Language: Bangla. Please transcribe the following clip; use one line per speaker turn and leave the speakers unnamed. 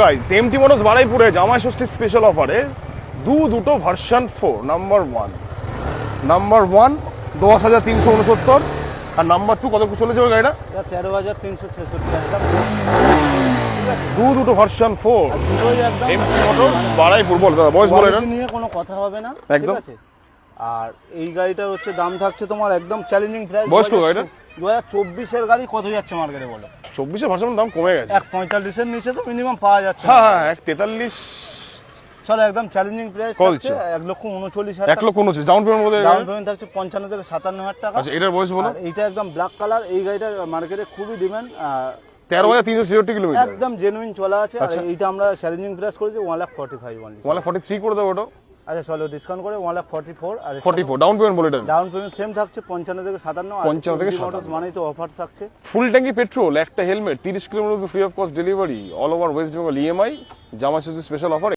গাইস এমটি মোটরস বারাইপুরে জামাই ষষ্ঠী স্পেশাল অফারে দুটো ভার্সন 4 নাম্বার 1 10,369 আর নাম্বার 2 কত চলেছে ওই গাড়িটা?
13,366 একদম।
দুটো ভার্সন 4
দুটোই একদম
এমটি মোটরস বারাইপুর। বল দাদা বয়স বলে না,
কোয়ালিটি নিয়ে কোনো কথা হবে না,
একদম।
ঠিক আছে। আর এই গাড়িটার হচ্ছে দাম থাকছে তোমার একদম চ্যালেঞ্জিং প্রাইস।
বয়স কত গাড়িটা?
2024 এর গাড়ি কত যাচ্ছে মার্কেটে বলো?
24 এর ভার্সনের দাম কমে গেছে।
1.45 এর নিচে তো মিনিমাম পাওয়া যাচ্ছে না।
হ্যাঁ 1.43।
চলো একদম চ্যালেঞ্জিং প্রাইস
কত
থাকছে
দিচ্ছ?
1,39,000
1,29,000 ডাউন পেমেন্ট বলতে
ডাউন পেমেন্ট থাকছে 55 থেকে 57,000 টাকা।
আচ্ছা এটার বয়স বলো?
আর এইটা একদম ব্ল্যাক কালার, এই গাড়িটার মার্কেটে খুবই ডিমান্ড।
13,360 কিলোমিটার,
একদম জেনুইন চলা আছে। আর
আচ্ছা।
এইটা আমরা চ্যালেঞ্জিং প্রাইস করেছি 1,45,000 অনলি।
1,43 করে দেবো ওটা।
আচ্ছা চলো ডিসকাউন্ট করে 1,44,000। আর
44 ডাউন পেমেন্ট বলে এটা।
ডাউন পেমেন্ট সেম থাকছে 55 থেকে 57।
55 থেকে 57
মোটরস মানেই তো অফার থাকছে।
ফুল ট্যাঙ্কি পেট্রোল, একটা helmet, 30 kilometre free of cost delivery all over West Bengal, EMI, জামা ষষ্ঠী স্পেশাল অফার।